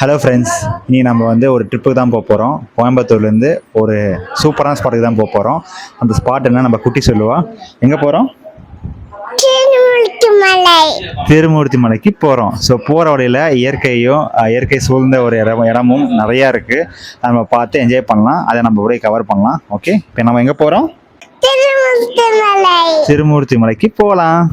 Hello friends, இனி நம்ம ஒரு ட்ரிப்புக்கு தான் போக போகிறோம். கோயம்புத்தூர்லேருந்து ஒரு சூப்பரான ஸ்பாட்டுக்கு தான் போக போகிறோம். அந்த ஸ்பாட் என்ன நம்ம குட்டி சொல்லுவா. எங்கே போகிறோம்? திருமூர்த்தி மலைக்கு போகிறோம். ஸோ போகிற வழியில் இயற்கை சூழ்ந்த ஒரு இடமும் நிறையா இருக்குது. நம்ம பார்த்து என்ஜாய் பண்ணலாம். அதை நம்ம கூட கவர் பண்ணலாம். ஓகே, இப்போ நம்ம எங்கே போகிறோம்? திருமூர்த்தி மலைக்கு போகலாம்.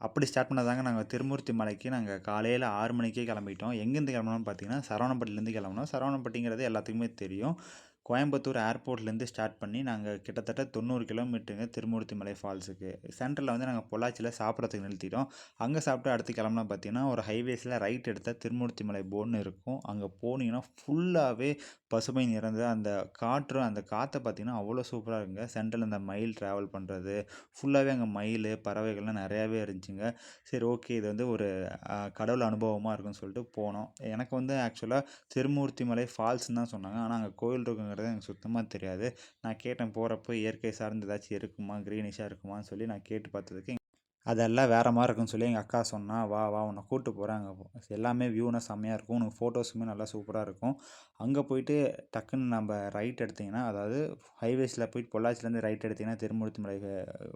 அப்படி ஸ்டார்ட் பண்ணதாங்க. நாங்கள் திருமூர்த்தி மலைக்கு காலையில் 6 மணிக்கே கிளம்பிட்டோம். எங்கேருந்து கிளம்புனோம்னு பார்த்தீங்கன்னா சரவணப்பட்டிலேருந்து கிளம்புனோம். சரவணப்பட்டிங்கிறது எல்லாத்துக்குமே தெரியும். கோயம்புத்தூர் ஏர்போர்ட்லேருந்து ஸ்டார்ட் பண்ணி நாங்கள் கிட்டத்தட்ட 90 கிலோமீட்டருங்க திருமூர்த்தி மலை ஃபால்ஸுக்கு. சென்டரில் நாங்கள் பொள்ளாச்சியில் சாப்பிட்றதுக்கு நிறுத்திட்டோம். அங்கே சாப்பிட்டு அடுத்து கிளம்புனா பார்த்தீங்கன்னா ஒரு ஹைவேஸில் ரைட் எடுத்தால் திருமூர்த்தி மலை போர்டுன்னு இருக்கும். அங்கே போனீங்கன்னா ஃபுல்லாகவே பசுமை நிறைந்த அந்த காற்றை பார்த்தீங்கன்னா அவ்வளோ சூப்பராக இருக்குங்க. சென்டரில் இந்த மயில் ட்ராவல் பண்ணுறது ஃபுல்லாகவே அங்கே மயில் பறவைகள்லாம் நிறையாவே இருந்துச்சுங்க. சரி, ஓகே, இது ஒரு கடவுள் அனுபவமாக இருக்குன்னு சொல்லிட்டு போனோம். எனக்கு ஆக்சுவலாக திருமூர்த்தி மலை ஃபால்ஸ்ன்னு தான் சொன்னாங்க. ஆனால் அங்கே கோயில் இருக்குங்கிறது எனக்கு சுத்தமாக தெரியாது. நான் கேட்டேன், போகிறப்போ இயற்கை சார்ந்து ஏதாச்சும் இருக்குமா, க்ரீனிஷாக இருக்குமான்னு சொல்லி நான் கேட்டு பார்த்ததுக்கு அதெல்லாம் வேறு மாதிரி இருக்குன்னு சொல்லி எங்கள் அக்கா சொன்னால், வா உன்னை கூப்பிட்டு போகிறேன். அங்கே எல்லாமே வியூனா செம்மையாக இருக்கும். உனக்கு ஃபோட்டோஸுமே நல்லா சூப்பராக இருக்கும். அங்கே போயிட்டு டக்குன்னு நம்ம ரைட் எடுத்திங்கன்னா, அதாவது ஹைவேஸில் போயிட்டு பொள்ளாச்சிலேருந்து ரைட் எடுத்திங்கன்னா திருமூர்த்தி மலை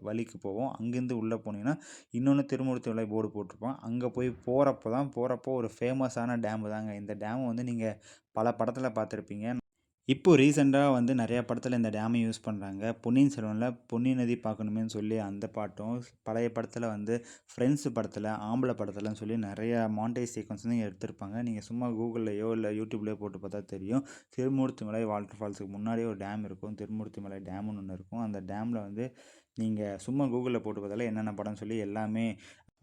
வழிக்கு போவோம். அங்கேருந்து உள்ளே போனீங்கன்னா இன்னொன்று திருமூர்த்தி மலை போர்டு போட்டிருப்போம். அங்கே போய் போகிறப்போ ஒரு ஃபேமஸான டேமு தாங்க. இந்த டேமு நீங்கள் பல படத்தில் பார்த்துருப்பீங்க. இப்போது ரீசெண்டாக நிறையா படத்தில் இந்த டேமை யூஸ் பண்ணுறாங்க. பொன்னியின் செல்வனில் பொன்னி நதி பார்க்கணுமேனு சொல்லி அந்த பாட்டும், பழைய படத்தில் ஃப்ரெண்ட்ஸு படத்தில் ஆம்பளை படத்தில்னு சொல்லி நிறையா மாண்டேஜ் சீக்வன்ஸ் எடுத்திருப்பாங்க. நீங்கள் சும்மா கூகுள்லையோ இல்லை யூடியூப்லேயோ போட்டு பார்த்தா தெரியும். திருமூர்த்தி மலை வாட்டர் ஃபால்ஸுக்கு முன்னாடியே ஒரு டேம் இருக்கும். திருமூர்த்தி மலை டேம்னு ஒன்று இருக்கும். அந்த டேமில் நீங்கள் சும்மா கூகுளில் போட்டு பார்த்தாலே என்னென்ன படம்னு சொல்லி எல்லாமே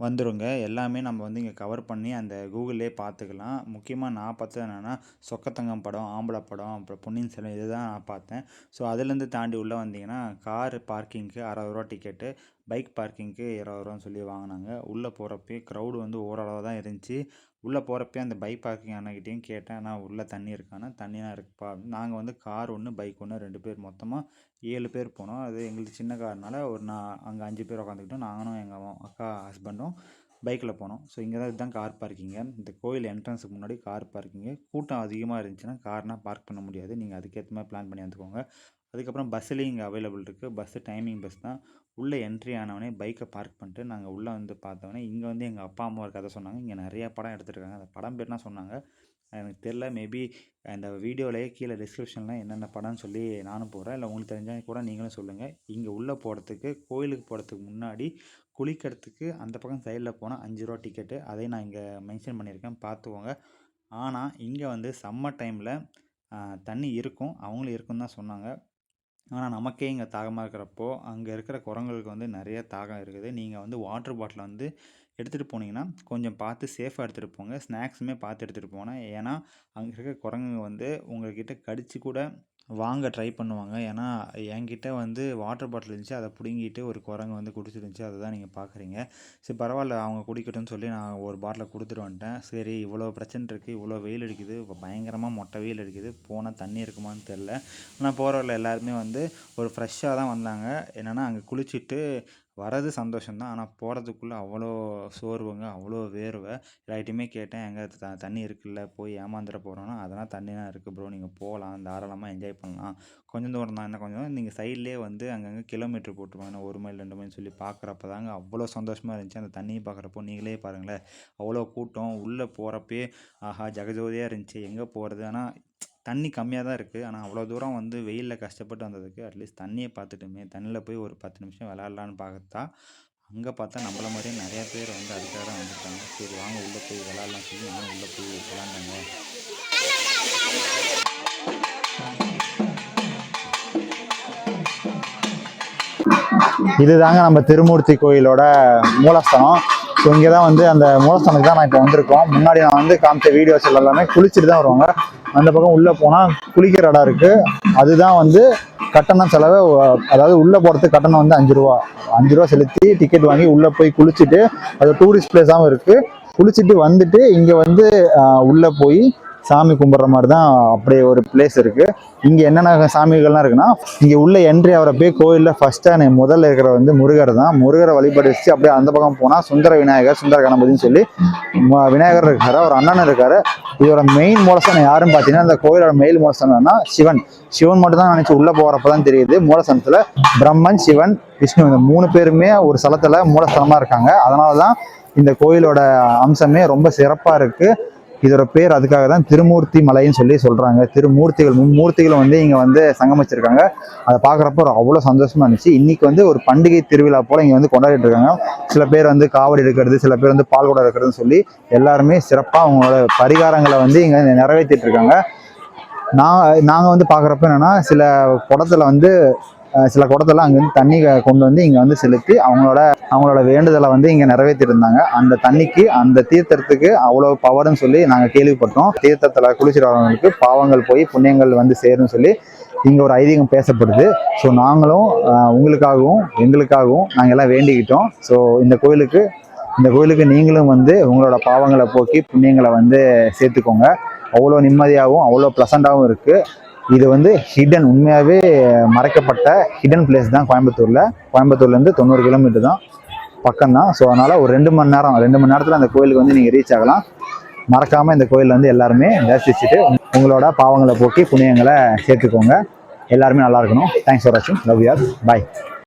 வந்துருங்க. எல்லாமே நம்ம இங்கே கவர் பண்ணி அந்த கூகுள்லேயே பார்த்துக்கலாம். முக்கியமாக நான் பார்த்தது என்னென்னா சொக்கத்தங்கம் படம், ஆம்பளை படம், அப்புறம் பொன்னியின் செல்வன், இது தான் நான் பார்த்தேன். ஸோ அதுலேருந்து தாண்டி உள்ளே வந்தீங்கன்னா கார் பார்க்கிங்க்கு 60 டிக்கெட்டு, பைக் பார்க்கிங்க்கு 20 சொல்லி வாங்கினாங்க. உள்ளே போகிறப்பே க்ரௌடு ஓரளவு தான் இருந்துச்சு. உள்ளே போகிறப்பே அந்த பைக் பார்க்கிங் அண்ணகிட்டையும் கேட்டேன், ஆனால் உள்ளே தண்ணி இருக்கானா? தண்ணிலாம் இருக்குப்பா. நாங்கள் கார் ஒன்று பைக் ஒன்று 2 பேர், மொத்தமாக 7 பேர் போனோம். அது எங்களுக்கு சின்ன கார்னால நான் அங்கே 5 பேர் உட்காந்துக்கிட்டோம். நானும் எங்கள் அக்கா ஹஸ்பண்டும் பைக்கில் போனோம். ஸோ இங்கே தான் இதுதான் கார் பார்க்கிங்க. இந்த கோயில் என்ட்ரன்ஸுக்கு முன்னாடி கார் பார்க்கிங்கு. கூட்டம் அதிகமாக இருந்துச்சுன்னா கார்னால் பார்க் பண்ண முடியாது. நீங்கள் அதுக்கேற்ற மாதிரி பிளான் பண்ணி வந்துக்கோங்க. அதுக்கப்புறம் பஸ்ஸுலேயும் இங்கே அவைலபிள் இருக்குது. பஸ்ஸு டைமிங் பஸ் தான். உள்ளே என்ட்ரி ஆனவொடனே பைக்கை பார்க் பண்ணிட்டு நாங்கள் உள்ளே பார்த்தோன்னே இங்கே எங்கள் அப்பா அம்மா ஒரு கதை சொன்னாங்க. இங்கே நிறையா படம் எடுத்துருக்காங்க. அந்த படம் பேர்னா சொன்னாங்க, எனக்கு தெரில. மேபி அந்த வீடியோவிலேயே கீழே டிஸ்கிரிப்ஷனில் என்னென்ன படம்னு சொல்லி நானும் போடுறேன். இல்லை உங்களுக்கு தெரிஞ்சால் கூட நீங்களும் சொல்லுங்கள். இங்கே உள்ளே போகிறதுக்கு, கோயிலுக்கு போகிறதுக்கு முன்னாடி குளிக்கிறதுக்கு அந்த பக்கம் சைடில் போனால் 5 டிக்கெட்டு. அதையும் நான் இங்கே மென்ஷன் பண்ணியிருக்கேன், பார்த்துக்கோங்க. ஆனால் இங்கே சம்மர் டைமில் தண்ணி இருக்கும், அவங்களும் இருக்குன்னு தான் சொன்னாங்க. ஆனால் நமக்கே இங்கே தாகமாக இருக்கிறப்போ அங்கே இருக்கிற குரங்குகளுக்கு நிறைய தாகம் இருக்குது. நீங்கள் வாட்டர் பாட்டில் எடுத்துகிட்டு போனீங்கன்னா கொஞ்சம் பார்த்து சேஃபாக எடுத்துகிட்டு போங்க. ஸ்நாக்ஸுமே பார்த்து எடுத்துகிட்டு போனேன். ஏன்னா அங்கே இருக்க குரங்குங்க உங்கள்கிட்ட கடிச்சு கூட வாங்க ட்ரை பண்ணுவாங்க. ஏன்னா என்கிட்ட வாட்டர் பாட்டில் இருந்துச்சு, அதை பிடுங்கிட்டு ஒரு குரங்கு குடிச்சிருந்துச்சு. அதை தான் நீங்கள் பார்க்குறீங்க. சரி, பரவாயில்ல, அவங்க குடிக்கட்டும்னு சொல்லி நான் ஒரு பாட்டிலை கொடுத்துட்டு வந்துட்டேன். சரி, இவ்வளோ பிரச்சனை இருக்குது, இவ்வளோ வெயில் அடிக்குது, பயங்கரமாக மொட்டை வெயில் அடிக்குது, போனால் தண்ணி இருக்குமான்னு தெரில. ஆனால் போகிறவரில் எல்லாருமே ஒரு ஃப்ரெஷ்ஷாக தான் வந்தாங்க. என்னென்னா அங்கே குளிச்சுட்டு வரது சந்தோஷம்தான், ஆனால் போகிறதுக்குள்ளே அவ்வளோ சோர்வுங்க, அவ்வளோ வேர்வை. எல்லார்ட்டையுமே கேட்டேன், எங்கே தண்ணி இருக்குல்ல, போய் ஏமாந்துட போகிறோன்னா, அதெல்லாம் தண்ணிலாம் இருக்குது ப்ரோ, நீங்கள் போகலாம், தாராளமாக என்ஜாய் பண்ணலாம். கொஞ்சம் தூரம் தான், என்ன கொஞ்சம் நீங்கள் சைட்லேயே அங்கங்கே கிலோமீட்டர் போட்டுருவாங்க, 1 மைல் 2 மைல் சொல்லி பார்க்குறப்ப தாங்க அவ்வளோ சந்தோஷமாக இருந்துச்சு. அந்த தண்ணியை பார்க்குறப்போ நீங்களே பாருங்களேன், அவ்வளோ கூட்டம். உள்ளே போகிறப்பே ஆஹா ஜகஜோதியாக இருந்துச்சு. எங்கே போகிறது? ஆனால் தண்ணி கம்மியாக தான் இருக்குது. ஆனால் அவ்வளோ தூரம் வெயிலில் கஷ்டப்பட்டு வந்ததுக்கு அட்லீஸ்ட் தண்ணியை பார்த்துட்டுமே, தண்ணியில் போய் ஒரு 10 நிமிஷம் விளாட்லான்னு பார்த்தா, அங்கே பார்த்தா நம்மள மாதிரியே நிறையா பேர் அதுக்காக தான் வந்துட்டாங்க. சரி வாங்க உள்ளே போய் விளாட்லாம் சொல்லி நானும் உள்ளே போய் விளாண்டாங்க. இதுதாங்க நம்ம திருமூர்த்தி கோயிலோட மூலஸ்தானம். ஸோ இங்கே தான் அந்த மூலஸ்தானத்துக்கு தான் நான் இப்போ வந்திருக்கோம். முன்னாடி நான் காமிச்ச வீடியோஸ் எல்லாமே குளிச்சுட்டு தான் வருவாங்க. அந்த பக்கம் உள்ளே போனால் குளிக்கிற இடம் இருக்குது. அதுதான் கட்டணம் செலவு. அதாவது உள்ளே போகிறதுக்கு கட்டணம் 5 ரூபா. 5 ரூபா செலுத்தி டிக்கெட் வாங்கி உள்ளே போய் குளிச்சுட்டு, அது டூரிஸ்ட் பிளேஸாகவும் இருக்குது. குளிச்சுட்டு வந்துட்டு இங்கே உள்ளே போய் சாமி கும்பிட்ற மாதிரி தான் அப்படியே ஒரு பிளேஸ் இருக்குது. இங்கே என்னென்ன சாமிகள்லாம் இருக்குன்னா, இங்கே உள்ள என்ட்ரி ஆகிறப்பே கோயிலில் ஃபஸ்ட்டாக முதல்ல இருக்கிற வந்து முருகர் தான். முருகரை வழிபடிச்சு அப்படியே அந்த பக்கம் போனால் சுந்தர விநாயகர், சுந்தர கணபதினு சொல்லி விநாயகர் இருக்காரு, ஒரு அண்ணன் இருக்காரு. இதோட மெயின் மூலஸ்தானம் யாருன்னு பார்த்தீங்கன்னா, இந்த கோயிலோட மெயின் மூலஸ்தானம்னா சிவன். சிவன் மட்டும் தான் நினச்சி உள்ளே போகிறப்ப தான் தெரியுது. மூலஸ்தானத்தில் பிரம்மன், சிவன், விஷ்ணு இந்த 3 பேருமே ஒரு ஸ்தலத்தில் மூலஸ்தானமாக இருக்காங்க. அதனால தான் இந்த கோயிலோட அம்சமே ரொம்ப சிறப்பாக இருக்குது. இதோட பேர் அதுக்காக தான் திருமூர்த்தி மலைன்னு சொல்லி சொல்கிறாங்க. திருமூர்த்திகள், மும்மூர்த்திகளும் வந்து இங்கே வந்து சங்கமிச்சிருக்காங்க. அதை பார்க்குறப்போ அவ்வளோ சந்தோஷமாக இருந்துச்சு. இன்றைக்கி வந்து ஒரு பண்டிகை திருவிழா போல் இங்கே வந்து கொண்டாடிட்டு இருக்காங்க. சில பேர் வந்து காவடி எடுக்கிறது, சில பேர் வந்து பால் குடம் எடுக்கிறதுன்னு சொல்லி எல்லாருமே சிறப்பாக அவங்களோட பரிகாரங்களை வந்து இங்கே நிறைவேற்றிட்டு இருக்காங்க. நாங்கள் வந்து பார்க்குறப்ப என்னென்னா, சில குடத்துல அங்கேருந்து தண்ணி கொண்டு வந்து இங்கே வந்து செலுத்தி அவங்களோட வேண்டுதலை வந்து இங்கே நிறைவேற்றிட்டு இருந்தாங்க. அந்த தண்ணிக்கு, அந்த தீர்த்தத்துக்கு அவ்வளோ பவர்னு சொல்லி நாங்கள் கேள்விப்பட்டோம். தீர்த்தத்தில் குளிச்சுட்டு வரவங்களுக்கு பாவங்கள் போய் புண்ணியங்கள் வந்து சேரும்னு சொல்லி இங்கே ஒரு ஐதீகம் பேசப்படுது. ஸோ நாங்களும் உங்களுக்காகவும் எங்களுக்காகவும் நாங்கள் எல்லாம் வேண்டிக்கிட்டோம். ஸோ இந்த கோயிலுக்கு நீங்களும் வந்து உங்களோட பாவங்களை போக்கி புண்ணியங்களை வந்து சேர்த்துக்கோங்க. அவ்வளோ நிம்மதியாகவும் அவ்வளோ ப்ளசண்ட்டாகவும் இருக்குது. இது வந்து ஹிடன், உண்மையாகவே மறைக்கப்பட்ட ஹிடன் பிளேஸ் தான் கோயம்புத்தூர்லேருந்து 90 கிலோமீட்டர் தான், பக்கம்தான். ஸோ அதனால் ஒரு 2 மணி நேரத்தில் அந்த கோயிலுக்கு வந்து நீங்கள் ரீச் ஆகலாம். மறக்காமல் இந்த கோயிலில் வந்து எல்லாருமே தரிசிச்சுட்டு உங்களோட பாவங்களை போக்கி புண்ணியங்களை சேர்த்துக்கோங்க. எல்லாருமே நல்லா இருக்கணும். தேங்க்ஸ் ஃபார் வாட்சிங். Love you all. பாய்.